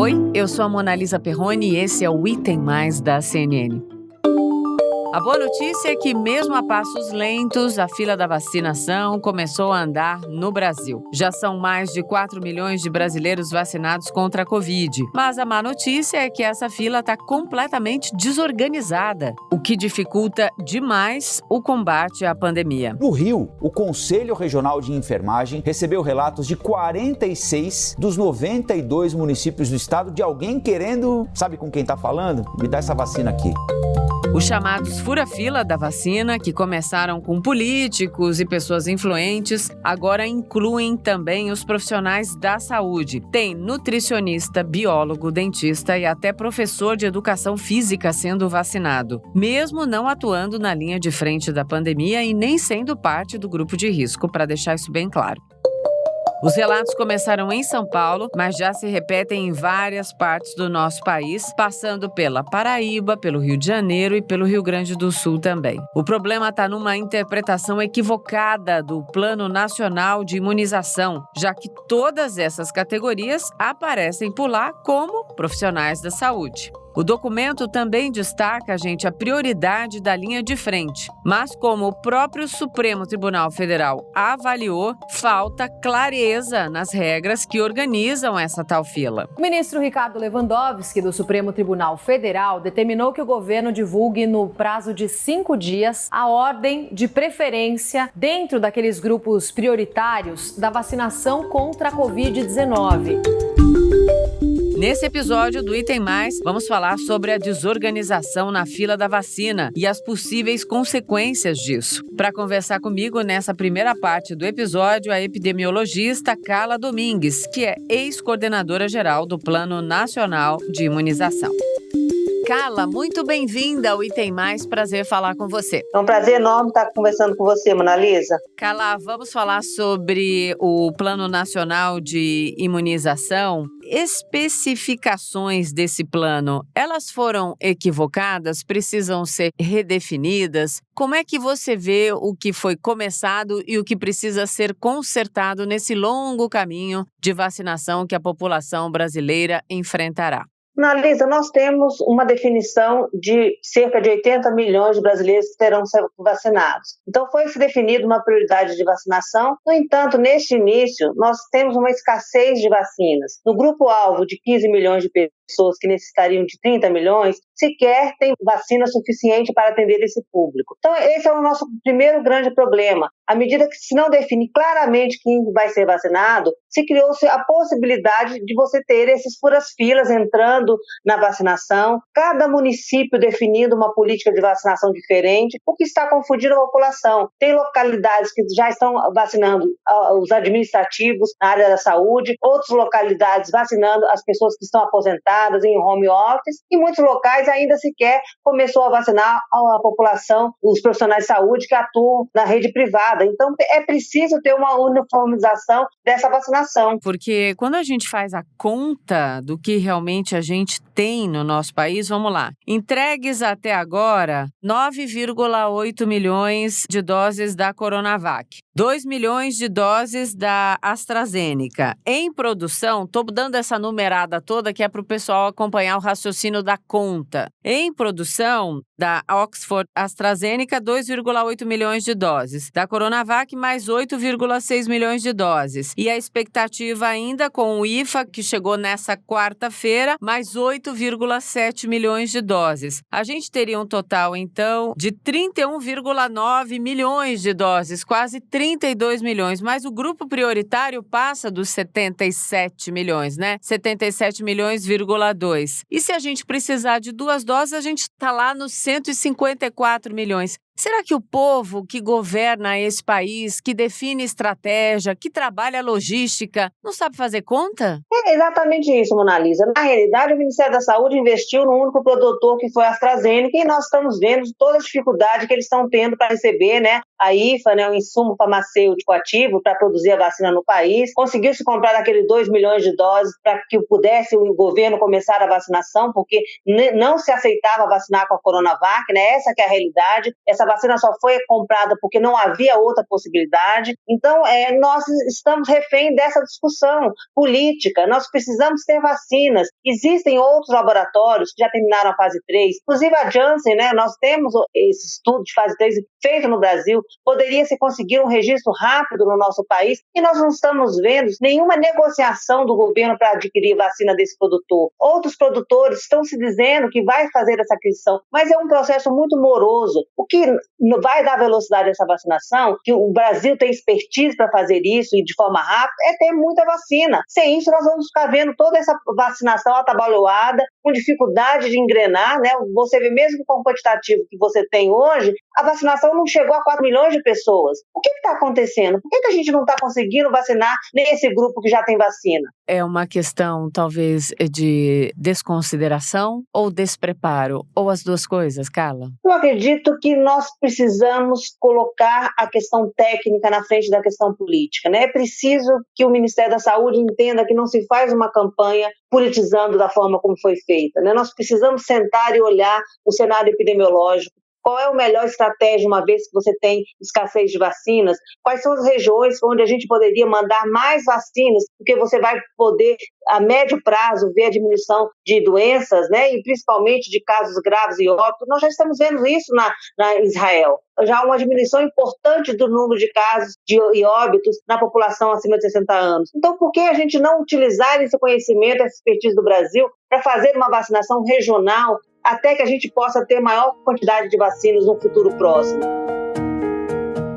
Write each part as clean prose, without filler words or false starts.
Oi, eu sou a Monalisa Perrone e esse é o Item Mais da CNN. A boa notícia é que, mesmo a passos lentos, a fila da vacinação começou a andar no Brasil. Já são mais de 4 milhões de brasileiros vacinados contra a Covid. Mas a má notícia é que essa fila está completamente desorganizada, o que dificulta demais o combate à pandemia. No Rio, o Conselho Regional de Enfermagem recebeu relatos de 46 dos 92 municípios do estado de alguém querendo... Sabe com quem está falando? Me dá essa vacina aqui. Os chamados fura-fila da vacina, que começaram com políticos e pessoas influentes, agora incluem também os profissionais da saúde. Tem nutricionista, biólogo, dentista e até professor de educação física sendo vacinado, mesmo não atuando na linha de frente da pandemia e nem sendo parte do grupo de risco, para deixar isso bem claro. Os relatos começaram em São Paulo, mas já se repetem em várias partes do nosso país, passando pela Paraíba, pelo Rio de Janeiro e pelo Rio Grande do Sul também. O problema está numa interpretação equivocada do Plano Nacional de Imunização, já que todas essas categorias aparecem por lá como profissionais da saúde. O documento também destaca, a prioridade da linha de frente. Mas como o próprio Supremo Tribunal Federal avaliou, falta clareza nas regras que organizam essa tal fila. O ministro Ricardo Lewandowski, do Supremo Tribunal Federal, determinou que o governo divulgue no prazo de 5 dias a ordem de preferência dentro daqueles grupos prioritários da vacinação contra a Covid-19. Nesse episódio do Item Mais, vamos falar sobre a desorganização na fila da vacina e as possíveis consequências disso. Para conversar comigo nessa primeira parte do episódio, a epidemiologista Carla Domingues, que é ex-coordenadora geral do Plano Nacional de Imunização. Carla, muito bem-vinda ao Item Mais, prazer falar com você. É um prazer enorme estar conversando com você, Monalisa. Carla, vamos falar sobre o Plano Nacional de Imunização. Especificações desse plano, elas foram equivocadas? Precisam ser redefinidas? Como é que você vê o que foi começado e o que precisa ser consertado nesse longo caminho de vacinação que a população brasileira enfrentará? Analisa, nós temos uma definição de cerca de 80 milhões de brasileiros que terão sido vacinados. Então, foi-se definida uma prioridade de vacinação. No entanto, neste início, nós temos uma escassez de vacinas. No grupo-alvo de 15 milhões de pessoas que necessitariam de 30 milhões, sequer tem vacina suficiente para atender esse público. Então, esse é o nosso primeiro grande problema. À medida que se não define claramente quem vai ser vacinado, se criou-se a possibilidade de você ter esses furas-filas entrando na vacinação, cada município definindo uma política de vacinação diferente, o que está confundindo a população. Tem localidades que já estão vacinando os administrativos na área da saúde, outras localidades vacinando as pessoas que estão aposentadas em home office, e muitos locais ainda sequer começou a vacinar a população, os profissionais de saúde que atuam na rede privada. Então, é preciso ter uma uniformização dessa vacinação. Porque quando a gente faz a conta do que realmente a gente tem no nosso país, vamos lá. Entregues até agora 9,8 milhões de doses da Coronavac, 2 milhões de doses da AstraZeneca. Em produção, estou dando essa numerada toda que é para o pessoal acompanhar o raciocínio da conta. Em produção, da Oxford AstraZeneca, 2,8 milhões de doses. Da Coronavac, mais 8,6 milhões de doses. E a expectativa ainda com o IFA, que chegou nessa quarta-feira, mais 8,7 milhões de doses. A gente teria um total, então, de 31,9 milhões de doses, quase 32 milhões. Mas o grupo prioritário passa dos 77 milhões, né? 77 milhões,2. E se a gente precisar de 2 doses, a gente está lá nos 154 milhões. Será que o povo que governa esse país, que define estratégia, que trabalha logística, não sabe fazer conta? É exatamente isso, Monalisa. Na realidade, o Ministério da Saúde investiu no único produtor que foi a AstraZeneca, e nós estamos vendo toda a dificuldade que eles estão tendo para receber, né, a IFA, né, o insumo farmacêutico ativo para produzir a vacina no país. Conseguiu-se comprar aqueles 2 milhões de doses para que pudesse o governo começar a vacinação, porque não se aceitava vacinar com a Coronavac, né? Essa que é a realidade. Essa essa vacina só foi comprada porque não havia outra possibilidade. Então, nós estamos refém dessa discussão política. Nós precisamos ter vacinas. Existem outros laboratórios que já terminaram a fase 3, inclusive a Janssen, né? Nós temos esse estudo de fase 3 feito no Brasil. Poderia se conseguir um registro rápido no nosso país e nós não estamos vendo nenhuma negociação do governo para adquirir vacina desse produtor. Outros produtores estão se dizendo que vai fazer essa aquisição, mas é um processo muito moroso. O que vai dar velocidade a essa vacinação, que o Brasil tem expertise para fazer isso e de forma rápida, é ter muita vacina. Sem isso, nós vamos ficar vendo toda essa vacinação atabalhoada, com dificuldade de engrenar, né? Você vê mesmo com o quantitativo que você tem hoje, a vacinação não chegou a 4 milhões de pessoas. O que está acontecendo? Por que a gente não está conseguindo vacinar nesse grupo que já tem vacina? É uma questão, talvez, de desconsideração ou despreparo? Ou as duas coisas, Carla? Eu acredito que nós precisamos colocar a questão técnica na frente da questão política, né? É preciso que o Ministério da Saúde entenda que não se faz uma campanha politizando da forma como foi feita, né? Nós precisamos sentar e olhar o cenário epidemiológico. Qual é a melhor estratégia, uma vez que você tem escassez de vacinas? Quais são as regiões onde a gente poderia mandar mais vacinas, porque você vai poder, a médio prazo, ver a diminuição de doenças, né? E principalmente de casos graves e óbitos. Nós já estamos vendo isso na Israel. Já há uma diminuição importante do número de casos e óbitos na população acima de 60 anos. Então, por que a gente não utilizar esse conhecimento, essa expertise do Brasil, para fazer uma vacinação regional, até que a gente possa ter maior quantidade de vacinas no futuro próximo?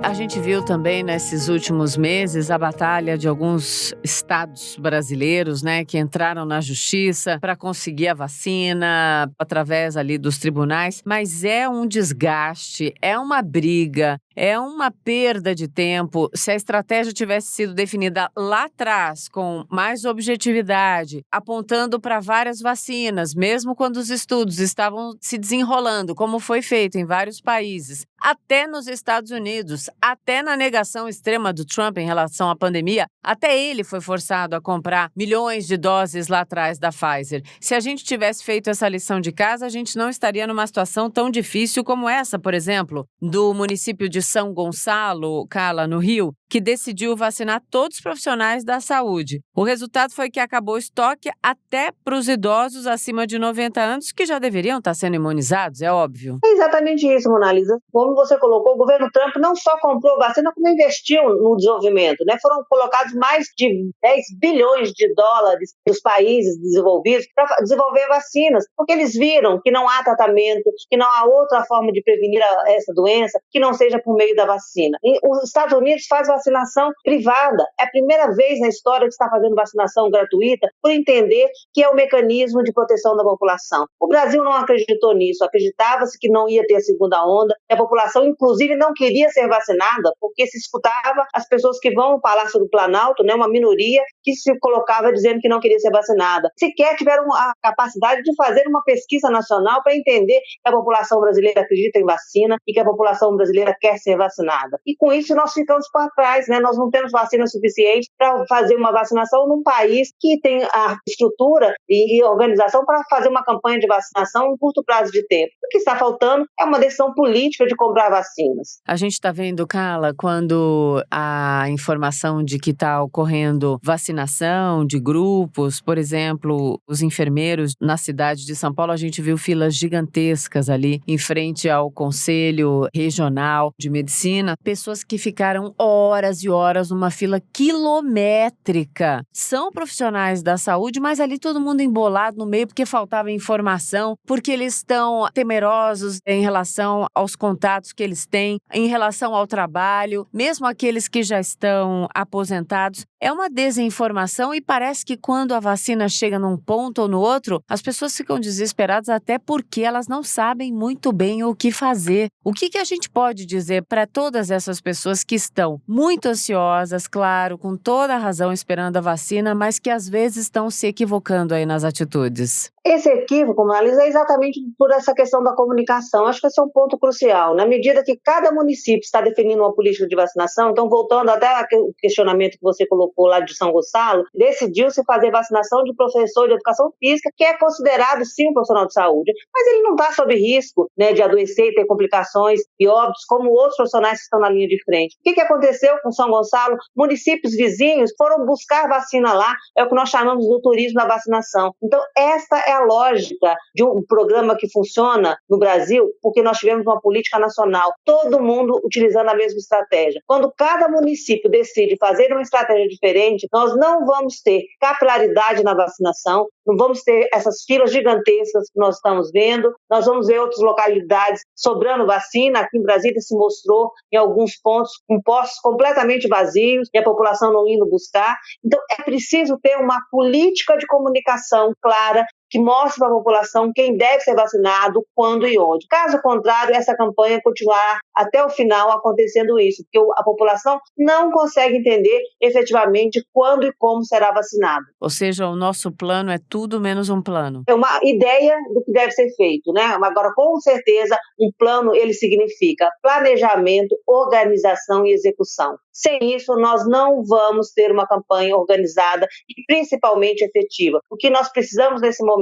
A gente viu também nesses últimos meses a batalha de alguns estados brasileiros, né, que entraram na justiça para conseguir a vacina através ali dos tribunais, mas é um desgaste, é uma briga, é uma perda de tempo. Se a estratégia tivesse sido definida lá atrás, com mais objetividade, apontando para várias vacinas, mesmo quando os estudos estavam se desenrolando, como foi feito em vários países, até nos Estados Unidos, até na negação extrema do Trump em relação à pandemia, até ele foi forçado a comprar milhões de doses lá atrás da Pfizer. Se a gente tivesse feito essa lição de casa, a gente não estaria numa situação tão difícil como essa, por exemplo, do município de São Gonçalo, Carla, no Rio, que decidiu vacinar todos os profissionais da saúde. O resultado foi que acabou o estoque até para os idosos acima de 90 anos, que já deveriam estar sendo imunizados, é óbvio. É exatamente isso, Mona Lisa. Como você colocou, o governo Trump não só comprou vacina, como investiu no desenvolvimento, né? Foram colocados mais de 10 bilhões de dólares nos países desenvolvidos para desenvolver vacinas, porque eles viram que não há tratamento, que não há outra forma de prevenir essa doença, que não seja por meio da vacina. E os Estados Unidos faz vacinação privada. É a primeira vez na história que está fazendo vacinação gratuita, por entender que é o mecanismo de proteção da população. O Brasil não acreditou nisso, acreditava-se que não ia ter a segunda onda, e a população, inclusive, não queria ser vacinada, porque se escutava as pessoas que vão ao Palácio do Planalto, né, uma minoria que se colocava dizendo que não queria ser vacinada. Sequer tiveram a capacidade de fazer uma pesquisa nacional para entender que a população brasileira acredita em vacina e que a população brasileira quer ser vacinada. E com isso nós ficamos para trás, né? Nós não temos vacina suficiente para fazer uma vacinação num país que tem a estrutura e organização para fazer uma campanha de vacinação em curto prazo de tempo. O que está faltando é uma decisão política de comprar vacinas. A gente está vendo, Carla, quando a informação de que está ocorrendo vacinação de grupos, por exemplo, os enfermeiros na cidade de São Paulo, a gente viu filas gigantescas ali em frente ao Conselho Regional de Medicina, pessoas que ficaram horas e horas numa fila quilométrica. São profissionais da saúde, mas ali todo mundo embolado no meio porque faltava informação, porque eles estão temerosos em relação aos contatos que eles têm, em relação ao trabalho, mesmo aqueles que já estão aposentados. É uma desinformação e parece que quando a vacina chega num ponto ou no outro, as pessoas ficam desesperadas até porque elas não sabem muito bem o que fazer. O que a gente pode dizer para todas essas pessoas que estão muito muito ansiosas, claro, com toda a razão esperando a vacina, mas que às vezes estão se equivocando aí nas atitudes? Esse equívoco, Marisa, é exatamente por essa questão da comunicação. Acho que esse é um ponto crucial. Na medida que cada município está definindo uma política de vacinação, então, voltando até o questionamento que você colocou lá de São Gonçalo, decidiu-se fazer vacinação de professor de educação física, que é considerado, sim, um profissional de saúde, mas ele não está sob risco, né, de adoecer e ter complicações e óbitos, como outros profissionais que estão na linha de frente. O que aconteceu com São Gonçalo? Municípios vizinhos foram buscar vacina lá, é o que nós chamamos do turismo da vacinação. Então, esta é a lógica de um programa que funciona no Brasil, porque nós tivemos uma política nacional, todo mundo utilizando a mesma estratégia. Quando cada município decide fazer uma estratégia diferente, nós não vamos ter capilaridade na vacinação, não vamos ter essas filas gigantescas que nós estamos vendo, nós vamos ver outras localidades sobrando vacina. Aqui em Brasília se mostrou em alguns pontos com postos completamente vazios e a população não indo buscar. Então é preciso ter uma política de comunicação clara que mostre para a população quem deve ser vacinado, quando e onde. Caso contrário, essa campanha continuará até o final acontecendo isso, porque a população não consegue entender efetivamente quando e como será vacinado. Ou seja, o nosso plano é tudo menos um plano. É uma ideia do que deve ser feito, né? Agora, com certeza, um plano, ele significa planejamento, organização e execução. Sem isso, nós não vamos ter uma campanha organizada e principalmente efetiva. O que nós precisamos nesse momento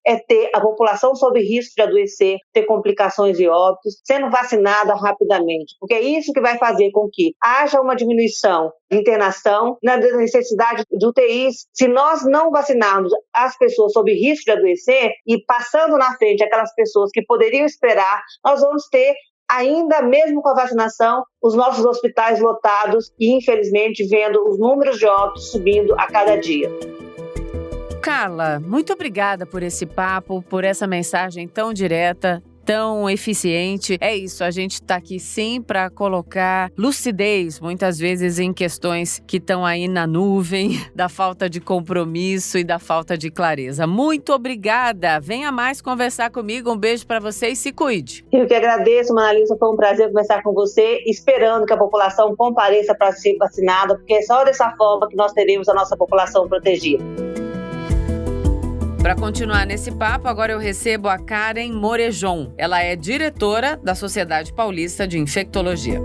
é ter a população sob risco de adoecer, ter complicações e óbitos, sendo vacinada rapidamente, porque é isso que vai fazer com que haja uma diminuição de internação, na necessidade de UTIs. Se nós não vacinarmos as pessoas sob risco de adoecer e passando na frente aquelas pessoas que poderiam esperar, nós vamos ter, ainda mesmo com a vacinação, os nossos hospitais lotados e, infelizmente, vendo os números de óbitos subindo a cada dia. Carla, muito obrigada por esse papo, por essa mensagem tão direta, tão eficiente. É isso, a gente está aqui sim para colocar lucidez, muitas vezes em questões que estão aí na nuvem, da falta de compromisso e da falta de clareza. Muito obrigada, venha mais conversar comigo, um beijo para você e se cuide. Eu que agradeço, Manalisa, foi um prazer conversar com você, esperando que a população compareça para ser vacinada, porque é só dessa forma que nós teremos a nossa população protegida. Para continuar nesse papo, agora eu recebo a Karen Morejon. Ela é diretora da Sociedade Paulista de Infectologia.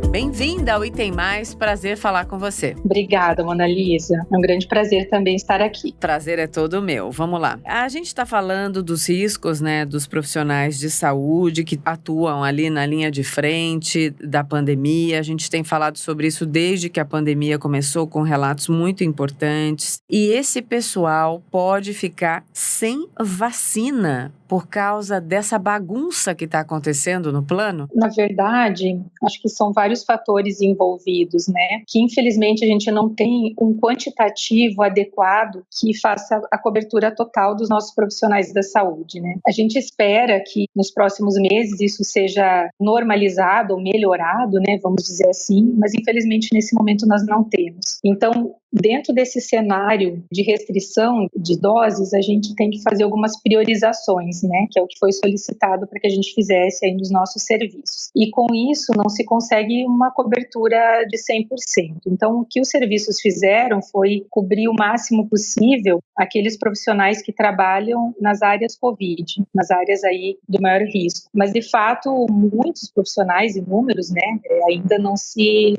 Bem-vinda ao Item Mais, prazer falar com você. Obrigada, Monalisa. É um grande prazer também estar aqui. Prazer é todo meu. Vamos lá. A gente está falando dos riscos, né, dos profissionais de saúde que atuam ali na linha de frente da pandemia. A gente tem falado sobre isso desde que a pandemia começou, com relatos muito importantes. E esse pessoal pode ficar sem vacina por causa dessa bagunça que está acontecendo no plano? Na verdade, acho que são vários fatores envolvidos, né? Que infelizmente a gente não tem um quantitativo adequado que faça a cobertura total dos nossos profissionais da saúde, né? A gente espera que nos próximos meses isso seja normalizado ou melhorado, né? Vamos dizer assim, mas infelizmente nesse momento nós não temos. Então, dentro desse cenário de restrição de doses, a gente tem que fazer algumas priorizações, né, que é o que foi solicitado para que a gente fizesse aí nos nossos serviços. E com isso não se consegue uma cobertura de 100%. Então, o que os serviços fizeram foi cobrir o máximo possível aqueles profissionais que trabalham nas áreas COVID, nas áreas aí do maior risco. Mas, de fato, muitos profissionais, inúmeros, né, ainda não se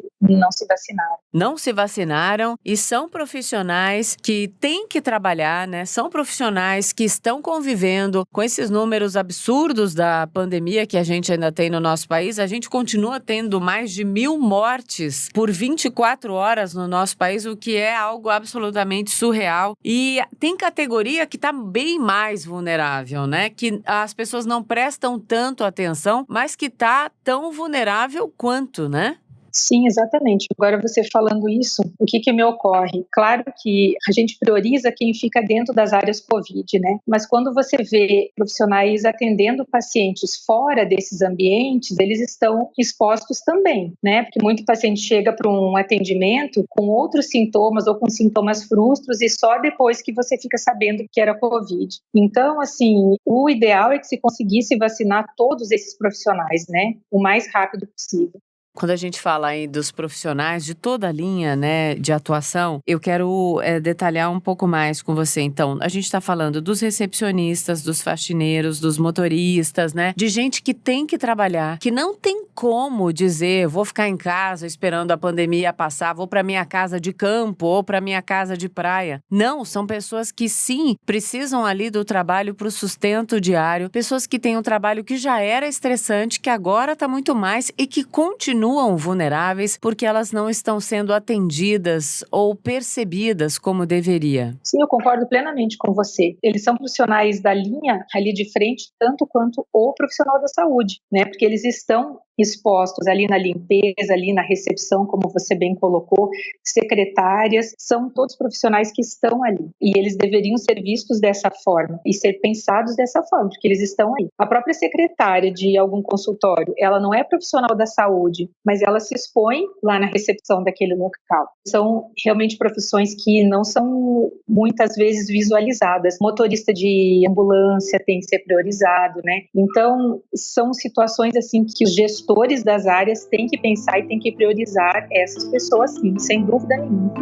vacinaram. Não se vacinaram e são profissionais que têm que trabalhar, né? São profissionais que estão convivendo com esses números absurdos da pandemia que a gente ainda tem no nosso país. A gente continua tendo mais de 1.000 mortes por 24 horas no nosso país, o que é algo absolutamente surreal. E tem categoria que está bem mais vulnerável, né? Que as pessoas não prestam tanto atenção, mas que está tão vulnerável quanto, né? Sim, exatamente. Agora você falando isso, o que me ocorre? Claro que a gente prioriza quem fica dentro das áreas COVID, né? Mas quando você vê profissionais atendendo pacientes fora desses ambientes, eles estão expostos também, né? Porque muito paciente chega para um atendimento com outros sintomas ou com sintomas frustros e só depois que você fica sabendo que era COVID. Então, assim, o ideal é que se conseguisse vacinar todos esses profissionais, né? O mais rápido possível. Quando a gente fala aí dos profissionais de toda a linha, né, de atuação, eu quero detalhar um pouco mais com você. Então, a gente está falando dos recepcionistas, dos faxineiros, dos motoristas, né, de gente que tem que trabalhar, que não tem como dizer, vou ficar em casa esperando a pandemia passar, vou para minha casa de campo ou para minha casa de praia. Não, são pessoas que sim, precisam ali do trabalho para o sustento diário, pessoas que têm um trabalho que já era estressante, que agora está muito mais e que continuam vulneráveis porque elas não estão sendo atendidas ou percebidas como deveria. Sim, eu concordo plenamente com você. Eles são profissionais da linha ali de frente, tanto quanto o profissional da saúde, né? Porque eles estão expostos ali na limpeza, ali na recepção, como você bem colocou, secretárias, são todos profissionais que estão ali. E eles deveriam ser vistos dessa forma e ser pensados dessa forma, porque eles estão aí. A própria secretária de algum consultório, ela não é profissional da saúde, mas ela se expõe lá na recepção daquele local. São realmente profissões que não são muitas vezes visualizadas. Motorista de ambulância tem que ser priorizado, né? Então, são situações assim que os gestores das áreas têm que pensar e têm que priorizar essas pessoas, sim, sem dúvida nenhuma.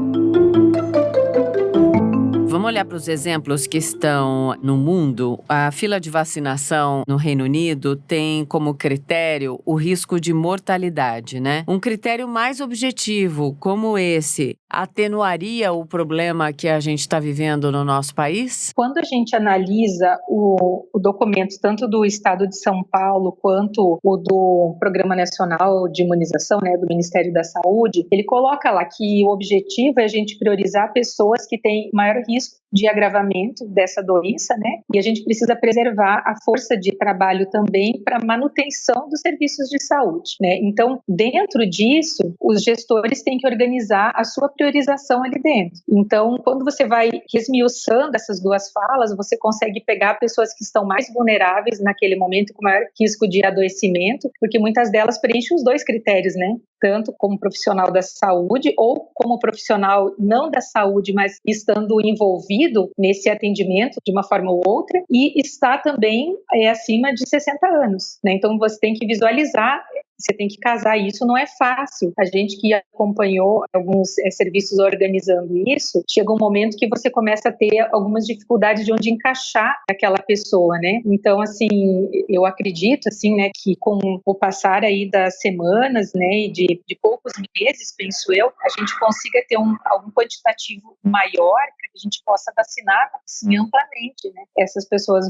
Vamos olhar para os exemplos que estão no mundo. A fila de vacinação no Reino Unido tem como critério o risco de mortalidade, né? Um critério mais objetivo como esse atenuaria o problema que a gente está vivendo no nosso país? Quando a gente analisa o documento, tanto do Estado de São Paulo quanto o do Programa Nacional de Imunização, né, do Ministério da Saúde, ele coloca lá que o objetivo é a gente priorizar pessoas que têm maior risco de agravamento dessa doença, né? E a gente precisa preservar a força de trabalho também para manutenção dos serviços de saúde, né? Então, dentro disso, os gestores têm que organizar a sua priorização ali dentro. Então, quando você vai esmiuçando essas duas falas, você consegue pegar pessoas que estão mais vulneráveis naquele momento, com maior risco de adoecimento, porque muitas delas preenchem os dois critérios, né? Tanto como profissional da saúde ou como profissional não da saúde, mas estando envolvido nesse atendimento de uma forma ou outra, e está também acima de 60 anos, né? Então você tem que visualizar, você tem que casar isso, não é fácil. A gente que acompanhou alguns serviços organizando isso, chega um momento que você começa a ter algumas dificuldades de onde encaixar aquela pessoa, né? Então, assim, eu acredito, assim, né, que com o passar aí das semanas, né, e de poucos meses, penso eu, a gente consiga ter algum quantitativo maior para que a gente possa vacinar, assim, amplamente, né? Essas pessoas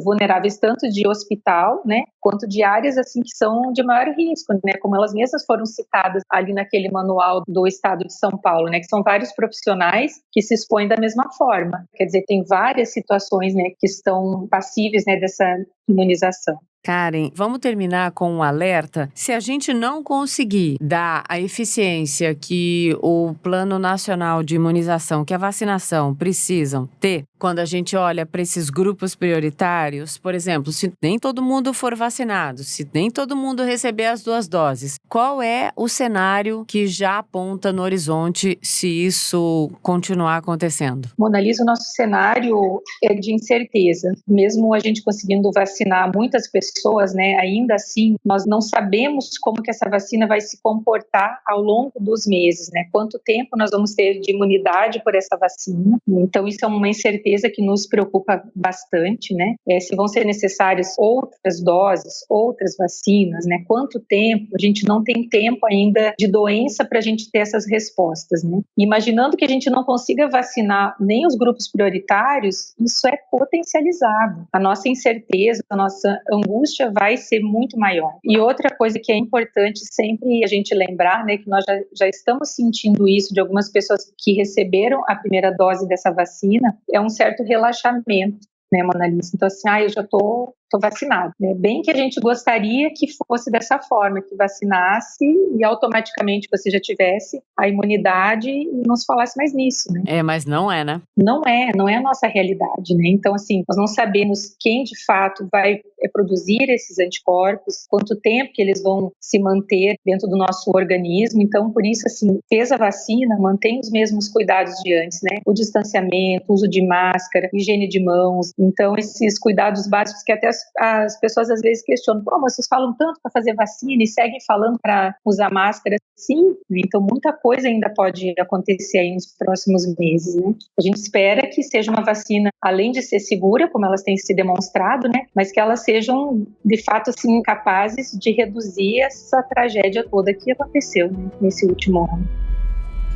vulneráveis tanto de hospital, né, quanto de áreas, assim, que são de maior risco, né, como elas mesmas foram citadas ali naquele manual do Estado de São Paulo, né, que são vários profissionais que se expõem da mesma forma. Quer dizer, tem várias situações, né, que estão passíveis, né, dessa imunização. Karen, vamos terminar com um alerta. Se a gente não conseguir dar a eficiência que o Plano Nacional de Imunização, que a vacinação precisam ter, quando a gente olha para esses grupos prioritários, por exemplo, se nem todo mundo for vacinado, se nem todo mundo receber as 2 doses, qual é o cenário que já aponta no horizonte se isso continuar acontecendo? Mona Lisa, o nosso cenário é de incerteza. Mesmo a gente conseguindo vacinar muitas pessoas, né, ainda assim, nós não sabemos como que essa vacina vai se comportar ao longo dos meses, né? Quanto tempo nós vamos ter de imunidade por essa vacina. Então, isso é uma incerteza que nos preocupa bastante, né? Se vão ser necessárias outras doses, outras vacinas, né? Quanto tempo? A gente não tem tempo ainda de doença para a gente ter essas respostas, né? Imaginando que a gente não consiga vacinar nem os grupos prioritários, isso é potencializado. A nossa incerteza, a nossa angústia vai ser muito maior. E outra coisa que é importante sempre a gente lembrar, né, que nós já estamos sentindo isso de algumas pessoas que receberam a primeira dose dessa vacina, é um certo relaxamento, né, Mona Lisa? Então, assim, eu já tô vacinado, né? Bem que a gente gostaria que fosse dessa forma, que vacinasse e automaticamente você já tivesse a imunidade e não se falasse mais nisso, né? Mas não é, né? Não é a nossa realidade, né? Então, assim, nós não sabemos quem de fato vai produzir esses anticorpos, quanto tempo que eles vão se manter dentro do nosso organismo. Então, por isso, assim, fez a vacina, mantém os mesmos cuidados de antes, né? O distanciamento, uso de máscara, higiene de mãos. Então, esses cuidados básicos que até as pessoas às vezes questionam, vocês falam tanto para fazer vacina e seguem falando para usar máscara. Sim, então muita coisa ainda pode acontecer aí nos próximos meses, né? A gente espera que seja uma vacina, além de ser segura, como elas têm se demonstrado, né? Mas que elas sejam, de fato, assim, capazes de reduzir essa tragédia toda que aconteceu, né, nesse último ano.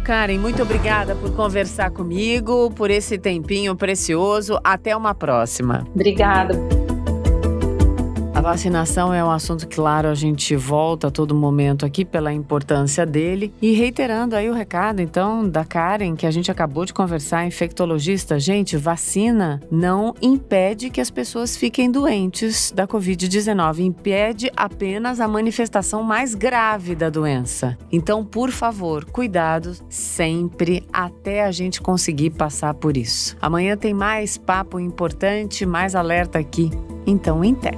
Karen, muito obrigada por conversar comigo, por esse tempinho precioso. Até uma próxima. Obrigada. A vacinação é um assunto, claro, a gente volta a todo momento aqui pela importância dele. E reiterando aí o recado, então, da Karen, que a gente acabou de conversar, infectologista. Gente, vacina não impede que as pessoas fiquem doentes da Covid-19. Impede apenas a manifestação mais grave da doença. Então, por favor, cuidado sempre até a gente conseguir passar por isso. Amanhã tem mais papo importante, mais alerta aqui. Então, em té.